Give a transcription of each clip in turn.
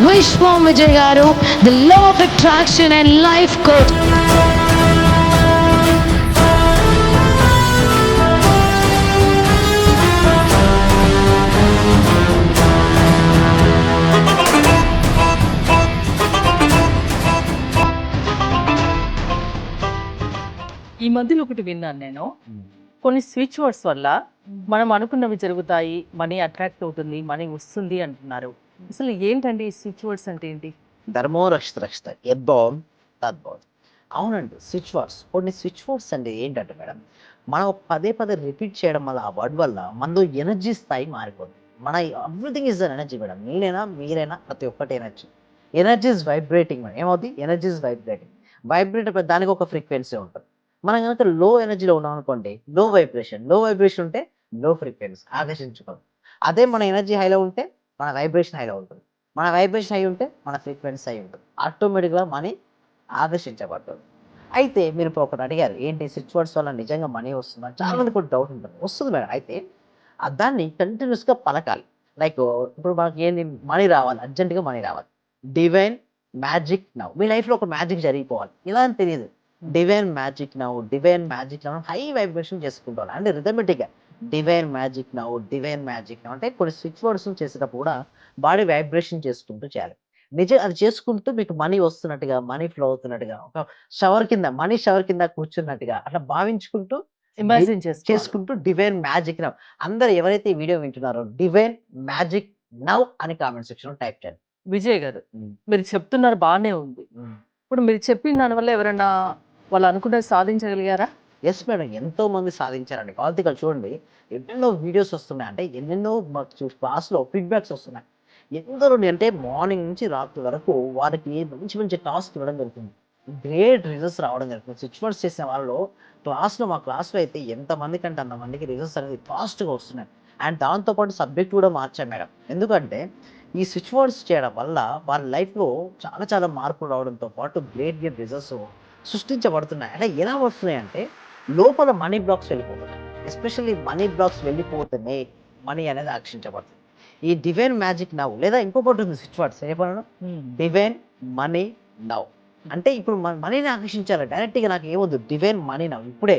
Vishwam Vijay garu, the law of attraction and life coach. ఈ మధ్యలో ఒకటి విన్నాను నేను. కొన్ని స్విచ్ వర్డ్స్ వల్ల మనం అనుకున్నవి జరుగుతాయి, మనీ అట్రాక్ట్ అవుతుంది, మనీ వస్తుంది అంటున్నారు. అసలు ఏంటండి ఈ స్విచ్ వర్డ్స్ అంటే ఏంటి? ధర్మో రక్షిత రక్షిత యద్భావం తద్భావం. అవునండి, స్విచ్ వర్డ్స్. కొన్ని స్విచ్ వర్డ్స్ అంటే ఏంటంటే మేడం, మనం పదే పదే రిపీట్ చేయడం వల్ల ఆ వర్డ్ వల్ల మనలో ఎనర్జీ స్థాయి మారిపోతుంది. మన everything is an energy madam. నేనైనా మీరైనా ప్రతి ఒక్కటి energy. Energy is vibrating madam. ఏమవుతుంది? Energy is vibrating. వైబ్రేట్ దానికి ఒక ఫ్రీక్వెన్సీ ఉంటుంది. మనం కనుక లో ఎనర్జీలో ఉన్నాం అనుకోండి, లో వైబ్రేషన్ ఉంటే లో ఫ్రీక్వెన్సీ ఆకర్షించుకోవాలి. అదే మన ఎనర్జీ హైలో ఉంటే మన వైబ్రేషన్ హైలో ఉంటుంది. మన వైబ్రేషన్ అయి ఉంటే మన ఫ్రీక్వెన్సీ అయి ఉంటుంది. ఆటోమేటిక్గా మనీ ఆకర్షించబడుతుంది. అయితే మీరు ఇప్పుడు ఒకటి అడిగారు, ఏంటి స్విచ్ వర్డ్స్ వల్ల నిజంగా మనీ వస్తుందా? చాలా మంది కూడా డౌట్ ఉంటుంది. వస్తుంది మేడం. అయితే దాన్ని కంటిన్యూస్గా పలకాలి. లైక్ ఇప్పుడు మనకి ఏంటి, మనీ రావాలి, అర్జెంటుగా మనీ రావాలి. Divine magic now. మీ లైఫ్లో ఒక మ్యాజిక్ జరిగిపోవాలి. ఇలా అని తెలియదు. Divine magic now high vibration చేసుకుంటాను అంటే రిథమెటిక్గా డివైన్ మ్యాజిక్ నౌ అంటే కొన్ని స్విచ్ వర్డ్స్ చేసేటప్పుడు కూడా బాడీ వైబ్రేషన్ చేసుకుంటూ చేయాలి. నిజం అది చేసుకుంటూ మీకు మనీ వస్తున్నట్టుగా, మనీ ఫ్లో అవుతున్నట్టుగా, ఒక మనీ షవర్ కింద కూర్చున్నట్టుగా అట్లా భావించుకుంటూ ఇమాజిన్ చేసుకుంటూ డివైన్ మ్యాజిక్ నౌ. అందరు ఎవరైతే ఈ వీడియో వింటున్నారో డివైన్ మ్యాజిక్ నౌ అని కామెంట్ సెక్షన్ లో టైప్ చేయండి. విజయ్ గారు, మీరు చెప్తున్నారు బాగానే ఉంది. ఇప్పుడు మీరు చెప్పిన దానివల్ల ఎవరైనా వాళ్ళు అనుకున్నది సాధించగలిగారా? ఎస్ మేడం, ఎంతో మంది సాధించారండి. కావాలి ఇక్కడ చూడండి, ఎన్నెన్నో వీడియోస్ వస్తున్నాయి, అంటే ఎన్నెన్నో క్లాస్లో ఫీడ్బ్యాక్స్ వస్తున్నాయి. ఎందరో అంటే మార్నింగ్ నుంచి రాత్రి వరకు వారికి మంచి మంచి టాస్క్ ఇవ్వడం జరుగుతుంది. గ్రేట్ రిజల్ట్స్ రావడం జరుగుతుంది. స్విచ్ వర్డ్స్ చేసిన వాళ్ళు మా క్లాస్లో అయితే ఎంతమంది కంటే అంతమందికి రిజల్ట్స్ అనేది ఫాస్ట్గా వస్తున్నాయి. అండ్ దాంతోపాటు సబ్జెక్ట్ కూడా మార్చాం మేడం. ఎందుకంటే ఈ స్విచ్ వర్డ్స్ చేయడం వల్ల వాళ్ళ లైఫ్లో చాలా చాలా మార్పులు రావడంతో పాటు గ్రేట్ రిజల్ట్స్ సృష్టించబడుతున్నాయి. అంటే ఎలా వస్తున్నాయి అంటే లోపల మనీ బ్లాక్స్ వెళ్ళిపోతున్నాయి. ఎస్పెషల్లీ మనీ బ్లాక్స్ వెళ్ళిపోతేనే మనీ అనేది ఆకర్షించబడుతుంది. ఈ డివైన్ మ్యాజిక్ నవ్ లేదా ఇంకొకటి ఉంది స్విచ్ వర్డ్స్ ఏమన్నా డివైన్ మనీ నవ్ అంటే ఇప్పుడు మనీని ఆకర్షించాలి. డైరెక్ట్గా నాకు ఏమొద్దు, డివైన్ మనీ నవ్ ఇప్పుడే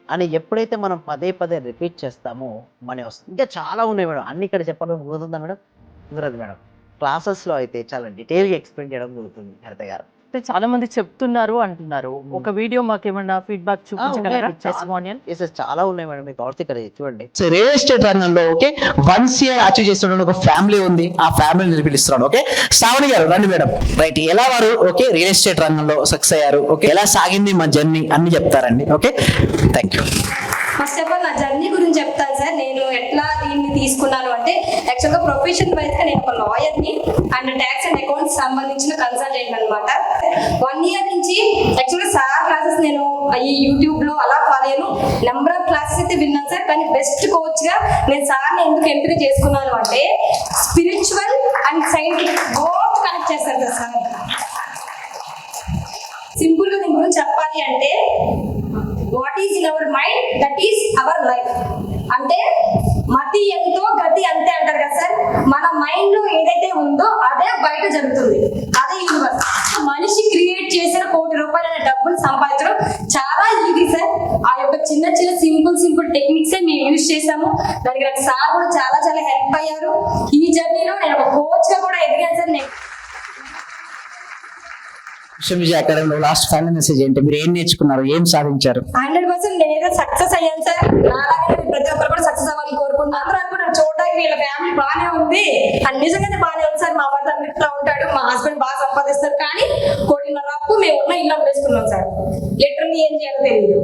అని ఎప్పుడైతే మనం పదే పదే రిపీట్ చేస్తామో మనీ వస్తుంది. ఇంకా చాలా ఉన్నాయి మేడం, అన్ని ఇక్కడ చెప్పాలని కుదురుతుందా మేడం? కుదరదు మేడం. క్లాసెస్లో అయితే చాలా డీటెయిల్గా ఎక్స్ప్లెయిన్ చేయడం జరుగుతుంది హరిత గారు. చాలా మంది చెప్తున్నారు అంటున్నారు. ఒక వీడియో మాకేమన్నా ఫీడ్బ్యాక్ చూపించగలరా? టెస్టిమోనియల్ చాలా ఉన్నాయి మేడం. మీకు కావాలి ఇక్కడ చూడండి. రియల్ ఎస్టేట్ రంగంలో ఓకే 1 CR అచీవ్ చేస్తున్న ఒక ఫ్యామిలీ ఉంది. ఆ ఫ్యామిలీని పిలుస్తున్నాడు. ఓకే, శ్రావణి గారు రండి మేడం. రైట్, ఎలా వారు ఓకే రియల్ ఎస్టేట్ రంగంలో సక్సెస్ అయ్యారు, ఓకే ఎలా సాగింది మా జర్నీ అన్ని చెప్తారండి. Okay, thank you. First of all నా జర్నీ గురించి చెప్తాను సార్. నేను ఎట్లా దీన్ని తీసుకున్నాను అంటే యాక్చువల్గా ప్రొఫెషన్ వైజ్గా నేను ఒక లాయర్ని అండ్ ట్యాక్స్ అండ్ అకౌంట్స్ సంబంధించిన కన్సల్టెంట్ అనమాట. 1 year నుంచి యాక్చువల్గా సార్ క్లాసెస్ నేను ఈ యూట్యూబ్లో అలా ఫాలో అయ్యాను. నెంబర్ ఆఫ్ క్లాసెస్ అయితే విన్నాను సార్. కానీ బెస్ట్ కోచ్గా నేను సార్ని ఎందుకు ఎంపిక చేసుకున్నాను అంటే spiritual and scientific both connect చేస్తారు కదా సార్. సింపుల్గా దీని గురించి చెప్పాలి అంటే what is in our mind that is our life. అంటే మతి ఎంతో గతి అంతే అంటారు కదా సార్. మన మైండ్ లో ఏదైతే ఉందో అదే బయట జరుగుతుంది, అదే యూనివర్స్. మనిషి క్రియేట్ చేసిన ₹1,00,00,000 అనే డబ్బులు సంపాదించడం చాలా ఈజీ సార్. ఆ యొక్క చిన్న చిన్న సింపుల్ టెక్నిక్సే మేము యూజ్ చేసాము. దానికి నాకు సార్ కూడా చాలా చాలా హెల్ప్ అయ్యారు. ఈ జర్నీలో నేను ఒక కోచ్ గా కూడా ఎదిగాను సార్. విజయ్ అకాడమీలో లాస్ట్ ఫైనల్ మెసేజ్ ఏంటి? మీరు ఏం నేర్చుకున్నారు, ఏం సాధించారు? 100% నేనైతే సక్సెస్ అయ్యాను సార్. నాలాగే ప్రతి ఒక్కరు కూడా సక్సెస్ అవ్వాలని కోరుకుంటున్నాను. అందరూ అనుకుంటారు చూడడానికి వీళ్ళ ఫ్యామిలీ బాగానే ఉంది అని. నిజంగానే బాగానే ఉంది సార్. మా భర్త అమెరికాలో ఉంటాడు, మా హస్బెండ్ బాగా సంపాదిస్తారు. కానీ 1.5 అప్పు మేము ఉన్న ఇల్లు వేసుకున్నాం సార్. లిటరల్లీ ఏం చేయాలో తెలియదు.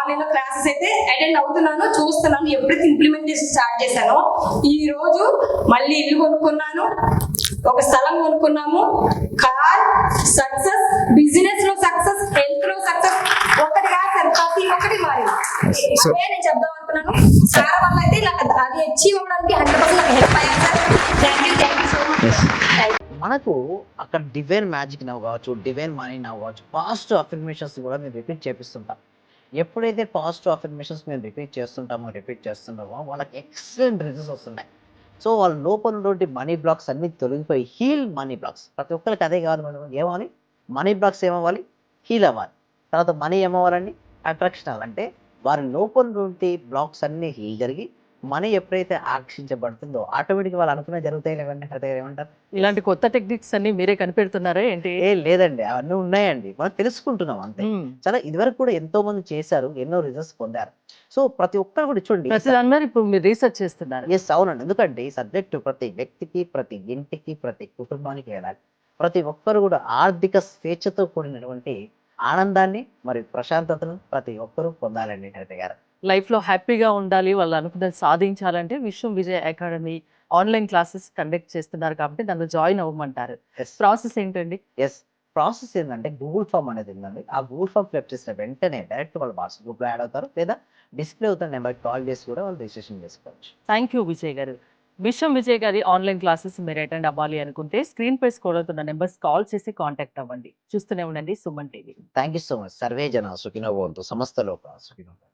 నేను క్లాసెస్ అయితే అటెండ్ అవుతున్నాను, చూస్తున్నాను. ఎప్పుడైతే ఇంప్లిమెంటేషన్ స్టార్ట్ చేశానో ఈ రోజు మళ్ళీ ఇల్లు కొనుక్కున్నాను, ఒక స్థలం కొనుక్కున్నాము. కార్ సక్సెస్, బిజినెస్ లో సక్సెస్, హెల్త్ లో సక్సెస్. ఒకటి కాదు సార్, ప్రతి ఒక్కటి మారింది. అదే నేను చెప్దాం అనుకున్నాను. సార్ వల్ల అయితే నాకు అది అచీవ్ అవ్వడానికి 100% నాకు హెల్ప్ అయ్యాను sir. Thank you so much. మనకు అక్కడ డివైన్ మ్యాజిక్ నవ్వు కావచ్చు, డివైన్ మనీ నవ్వు కావచ్చు, పాజిటివ్ అఫర్మేషన్స్ కూడా మేము రిపీట్ చేపిస్తుంటాం. ఎప్పుడైతే పాజిటివ్ అఫర్మేషన్స్ మేము రిపీట్ చేస్తుంటామో వాళ్ళకి ఎక్సలెంట్ రిజల్ట్స్ వస్తున్నాయి. సో వాళ్ళ లోపల నుండి మనీ బ్లాక్స్ అన్ని తొలగిపోయి హీల్ మనీ బ్లాక్స్. ప్రతి ఒక్కరికి అదే కాదు మేడం. ఏమవ్వాలి? మనీ బ్లాక్స్ ఏమవ్వాలి? హీల్ అవ్వాలి. తర్వాత మనీ ఏమవ్వాలండి? అట్రాక్షన్ అవ్వాలంటే వారి లోపల నుండి బ్లాక్స్ అన్ని హీల్ జరిగి మనీ ఎప్పుడైతే ఆకర్షించబడుతుందో ఆటోమేటిక్గా వాళ్ళు అనుకునే జరుగుతాయి లేవండి. అదే ఏమంటారు? ఇలాంటి కొత్త టెక్నిక్స్ అన్ని మీరే కనిపెడుతున్నారా ఏంటి? ఏ లేదండి, అవన్నీ ఉన్నాయండి, మనం తెలుసుకుంటున్నాం అంతే. మ్మ్. చాలా ఇదివరకు కూడా ఎంతో మంది చేశారు, ఎన్నో రిజల్ట్స్ పొందారు. సో ప్రతి ఒక్కరు కూడా చూడండి. ప్రతి దాని మీద ఇప్పుడు మీరు రీసెర్చ్ చేస్తున్నారు. ఎస్, అవునండి. ఎందుకంటే ఈ సబ్జెక్టు ప్రతి వ్యక్తికి, ప్రతి ఇంటికి, ప్రతి కుటుంబానికి వెళ్ళాలి. ప్రతి ఒక్కరు కూడా ఆర్థిక స్వేచ్ఛతో కూడినటువంటి ఆనందాన్ని మరియు ప్రశాంతతను ప్రతి ఒక్కరూ పొందాలండి హరిత గారు. లైఫ్ లో హ్యాపీగా ఉండాలి, వాళ్ళు అనుకున్నది సాధించాలంటే విశ్వం Vijay academy online classes conduct చేస్తున్నారు కాబట్టి దాంట్లో జాయిన్ అవ్వమంటారు. ఎస్ ప్రాసెస్ ఏంటండి? ఎస్ ప్రాసెస్ ఏంటంటే గూగుల్ ఫామ్ అనేది ఉందండి. ఆ గూగుల్ ఫామ్ ఫిల్ చేసిన వెంటనే డైరెక్ట్ వాళ్ళు వాట్సాప్ గ్రూప్లో యాడ్ అవుతారు, లేదా డిస్ప్లే అవుతున్న నెంబర్కి కాల్ చేసి కూడా వాళ్ళు రిజిస్ట్రేషన్ చేసుకోవచ్చు. థ్యాంక్ యూ విజయ్ గారు. విశ్వం విజయ్ గారి ఆన్లైన్ క్లాసెస్ మీరు అటెండ్ అవ్వాలి అనుకుంటే స్క్రీన్ పై స్క్రోల్ అవుతున్న నెంబర్స్ కాల్ చేసి కాంటాక్ట్ అవ్వండి. చూస్తూనే ఉండండి Suman TV. Thank you so much. Survey జన సుఖినో భవంతు, సమస్త లోక సుఖినో భవంతు.